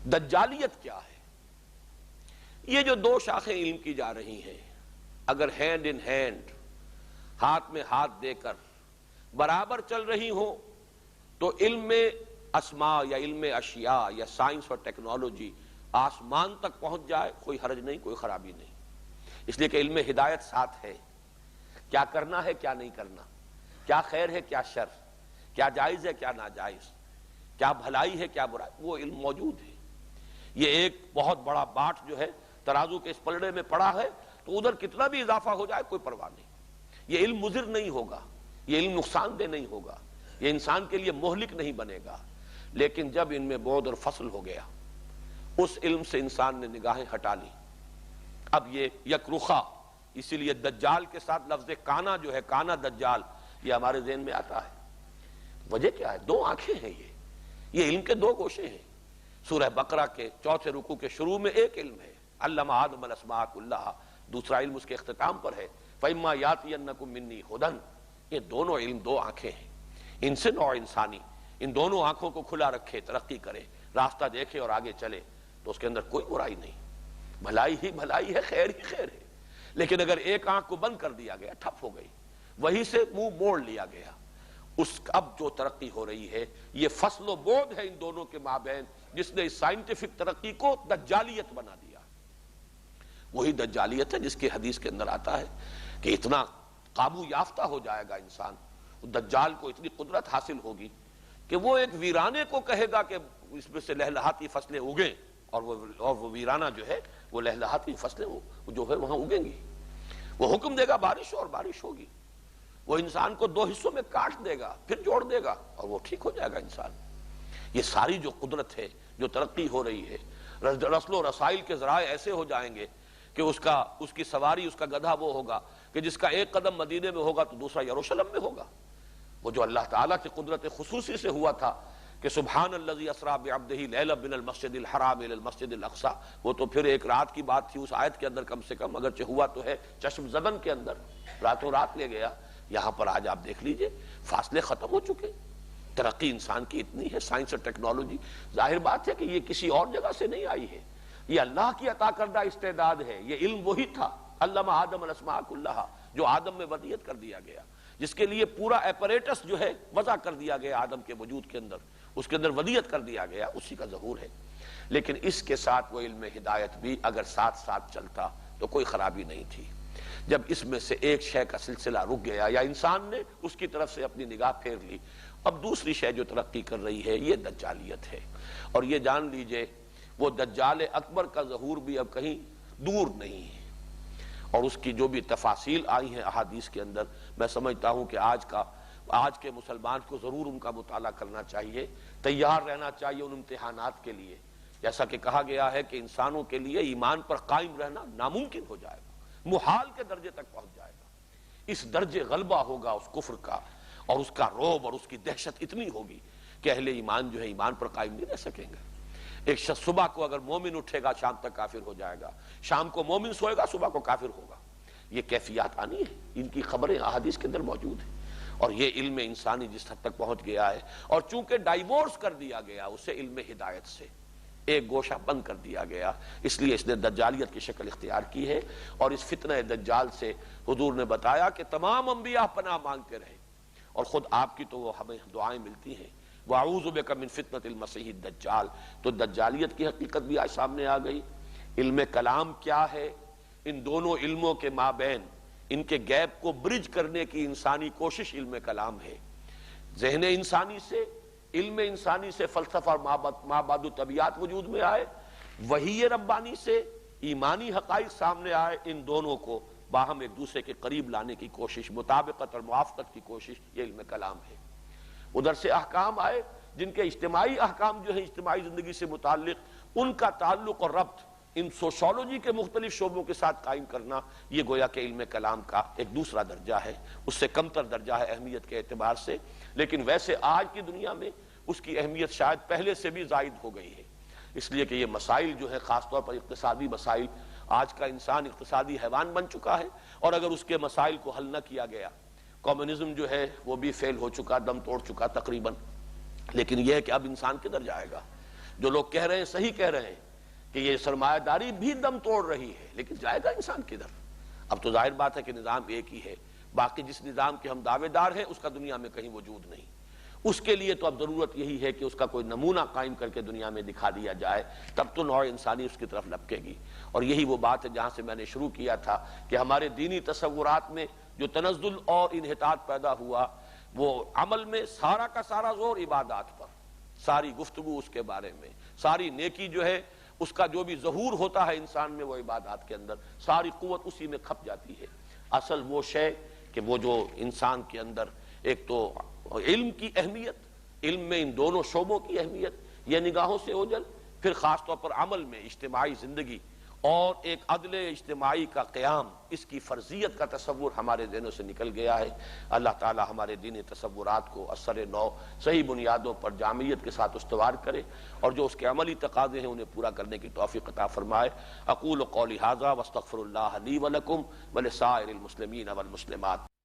دجالیت کیا ہے؟ یہ جو دو شاخیں علم کی جا رہی ہیں، اگر ہینڈ ان ہینڈ، ہاتھ میں ہاتھ دے کر برابر چل رہی ہوں تو علم میں اسماء یا علم اشیاء یا سائنس اور ٹیکنالوجی آسمان تک پہنچ جائے، کوئی حرج نہیں، کوئی خرابی نہیں، اس لیے کہ علم ہدایت ساتھ ہے، کیا کرنا ہے کیا نہیں کرنا، کیا خیر ہے کیا شر، کیا جائز ہے کیا ناجائز، کیا بھلائی ہے کیا برائی، وہ علم موجود ہے۔ یہ ایک بہت بڑا باٹ جو ہے ترازو کے اس پلڑے میں پڑا ہے، تو ادھر کتنا بھی اضافہ ہو جائے کوئی پرواہ نہیں، یہ علم مضر نہیں ہوگا، یہ علم نقصان دہ نہیں ہوگا، یہ انسان کے لیے مہلک نہیں بنے گا۔ لیکن جب ان میں بعد اور فصل ہو گیا، اس علم سے انسان نے نگاہیں ہٹا لی، اب یہ یک رخا، اسی لیے دجال کے ساتھ لفظ کانا جو ہے، کانا دجال، یہ ہمارے ذہن میں آتا ہے۔ وجہ کیا ہے؟ دو آنکھیں ہیں، یہ علم کے دو گوشے ہیں۔ سورہ بقرہ کے 4 رکوع کے شروع میں ایک علم ہے، علم آدم الاسماء کلھا، دوسرا علم اس کے اختتام پر ہے، فَإِمَّا يَأْتِيَنَّكُم مِّنِّي هُدًى۔ یہ دونوں علم دو آنکھیں ہیں، انسان اور انسانی، ان دونوں آنکھوں کو کھلا رکھے، ترقی کرے، راستہ دیکھے اور آگے چلے تو اس کے اندر کوئی برائی نہیں، بھلائی ہی بھلائی ہے، خیر ہی خیر ہے۔ لیکن اگر ایک آنکھ کو بند کر دیا گیا، ٹھپ ہو گئی، وہیں سے منہ موڑ لیا گیا، اب جو ترقی ہو رہی ہے یہ فصل و بعد ہے ان دونوں کے مابین، جس نے اس سائنٹیفک ترقی کو دجالیت بنا دیا۔ وہی دجالیت ہے جس کی حدیث کے اندر آتا ہے کہ اتنا قابو یافتہ ہو جائے گا انسان، دجال کو اتنی قدرت حاصل ہوگی کہ وہ ایک ویرانے کو کہے گا کہ اس میں سے لہلہاتی فصلیں اگیں، اور وہ ویرانہ جو ہے وہ لہلہاتی فصلیں جو ہے وہاں اگیں گی۔ وہ حکم دے گا بارش ہو اور بارش ہوگی، وہ انسان کو 2 حصوں میں کاٹ دے گا، پھر جوڑ دے گا اور وہ ٹھیک ہو جائے گا انسان۔ یہ ساری جو قدرت ہے، جو ترقی ہو رہی ہے، رسل و رسائل کے ذرائع ایسے ہو جائیں گے کہ اس کی سواری، اس کا گدھا وہ ہوگا کہ جس کا ایک قدم مدینے میں ہوگا تو دوسرا یروشلم میں ہوگا۔ وہ جو اللہ تعالیٰ کی قدرت خصوصی سے ہوا تھا کہ سبحان الذی اسریٰ بعبدہ لیلا من المسجد الحرام الی المسجد الاقصی، وہ تو پھر ایک رات کی بات تھی اس آیت کے اندر، کم سے کم اگرچہ ہوا تو ہے چشم زبن کے اندر، راتوں رات لے گیا۔ یہاں پر آج آپ دیکھ لیجئے فاصلے ختم ہو چکے، ترقی انسان کی اتنی ہے، سائنس اور ٹیکنالوجی، ظاہر بات ہے کہ یہ کسی اور جگہ سے نہیں آئی ہے، یہ اللہ کی عطا کردہ استعداد ہے۔ یہ علم وہی تھا، علم آدم الاسماء کلھا، جو آدم میں ودیت کر دیا گیا، جس کے لیے پورا ایپریٹس جو ہے وضع کر دیا گیا آدم کے وجود کے اندر، اس کے اندر ودیت کر دیا گیا، اسی کا ظہور ہے۔ لیکن اس کے ساتھ وہ علم ہدایت بھی اگر ساتھ ساتھ چلتا تو کوئی خرابی نہیں تھی۔ جب اس میں سے ایک شے کا سلسلہ رک گیا یا انسان نے اس کی طرف سے اپنی نگاہ پھیر لی، اب دوسری شے جو ترقی کر رہی ہے یہ دجالیت ہے۔ اور یہ جان لیجئے وہ دجال اکبر کا ظہور بھی اب کہیں دور نہیں ہے، اور اس کی جو بھی تفاصیل آئی ہیں احادیث کے اندر، میں سمجھتا ہوں کہ آج کے مسلمان کو ضرور ان کا مطالعہ کرنا چاہیے، تیار رہنا چاہیے ان امتحانات کے لیے۔ جیسا کہ کہا گیا ہے کہ انسانوں کے لیے ایمان پر قائم رہنا ناممکن ہو جائے گا، محال کے درجے تک پہنچ جائے گا۔ اس درجے غلبہ ہوگا اس کفر کا، اور اس کا رعب اور اس کی دہشت اتنی ہوگی کہ اہل ایمان جو ہے ایمان پر قائم نہیں رہ سکیں گے۔ ایک شخص صبح کو اگر مومن اٹھے گا شام تک کافر ہو جائے گا، شام کو مومن سوئے گا صبح کو کافر ہوگا۔ یہ کیفیات آنی ہے، ان کی خبریں احادیث کے اندر موجود ہیں، اور یہ علم انسانی جس حد تک پہنچ گیا ہے، اور چونکہ ڈائیورس کر دیا گیا اسے علم ہدایت سے، ایک گوشہ بند کر دیا گیا، اس لیے اس نے دجالیت کی شکل اختیار کی ہے۔ اور اس فتنہ دجال سے حضور نے بتایا کہ تمام انبیاء پناہ مانگتے رہے، اور خود آپ کی تو وہ ہمیں دعائیں ملتی ہیں، وَأَعُوذُ بِكَ مِن فِتْنَةِ الْمَسِيحِ الدَّجَّالِ۔ تو دجالیت کی حقیقت بھی آج سامنے آ گئی۔ علم کلام کیا ہے؟ ان دونوں علموں کے مابین ان کے گیپ کو برج کرنے کی انسانی کوشش علم کلام ہے۔ ذہن انسانی سے، علم انسانی سے فلسفہ اور مابعد الطبیعات وجود میں آئے، وحی ربانی سے ایمانی حقائق سامنے آئے، ان دونوں کو باہم ایک دوسرے کے قریب لانے کی کوشش، مطابقت اور موافقت کی کوشش، یہ علم کلام ہے۔ ادھر سے احکام آئے جن کے اجتماعی احکام جو ہیں اجتماعی زندگی سے متعلق، ان کا تعلق اور ربط ان سوشولوجی کے مختلف شعبوں کے ساتھ قائم کرنا، یہ گویا کہ علم کلام کا ایک دوسرا درجہ ہے، اس سے کمتر درجہ ہے اہمیت کے اعتبار سے، لیکن ویسے آج کی دنیا میں اس کی اہمیت شاید پہلے سے بھی زائد ہو گئی ہے، اس لیے کہ یہ مسائل جو ہے خاص طور پر اقتصادی مسائل، آج کا انسان اقتصادی حیوان بن چکا ہے، اور اگر اس کے مسائل کو حل نہ کیا گیا، کمیونزم جو ہے وہ بھی فیل ہو چکا، دم توڑ چکا تقریباً، لیکن یہ ہے کہ اب انسان کدھر جائے گا؟ جو لوگ کہہ رہے ہیں صحیح کہہ رہے ہیں کہ یہ سرمایہ داری بھی دم توڑ رہی ہے، لیکن جائے گا انسان کدھر؟ اب تو ظاہر بات ہے کہ نظام ایک ہی ہے، باقی جس نظام کے ہم دعوے دار ہیں اس کا دنیا میں کہیں وجود نہیں۔ اس کے لیے تو اب ضرورت یہی ہے کہ اس کا کوئی نمونہ قائم کر کے دنیا میں دکھا دیا جائے، تب تو نوع انسانی اس کی طرف لپکے گی۔ اور یہی وہ بات ہے جہاں سے میں نے شروع کیا تھا کہ ہمارے دینی تصورات میں جو تنزل اور انحطاط پیدا ہوا، وہ عمل میں سارا کا سارا زور عبادات پر، ساری گفتگو اس کے بارے میں، ساری نیکی جو ہے اس کا جو بھی ظہور ہوتا ہے انسان میں وہ عبادات کے اندر، ساری قوت اسی میں کھپ جاتی ہے۔ اصل وہ شے کہ وہ جو انسان کے اندر ایک تو علم کی اہمیت، علم میں ان دونوں شعبوں کی اہمیت، یہ نگاہوں سے اوجھل، پھر خاص طور پر عمل میں اجتماعی زندگی اور ایک عدل اجتماعی کا قیام، اس کی فرضیت کا تصور ہمارے ذہنوں سے نکل گیا ہے۔ اللہ تعالی ہمارے دینی تصورات کو اثر نو صحیح بنیادوں پر جامعیت کے ساتھ استوار کرے، اور جو اس کے عملی تقاضے ہیں انہیں پورا کرنے کی توفیق عطا فرمائے۔ اقول قولی ھذا واستغفر اللہ لی ولکم ولسائر المسلمین والمسلمات۔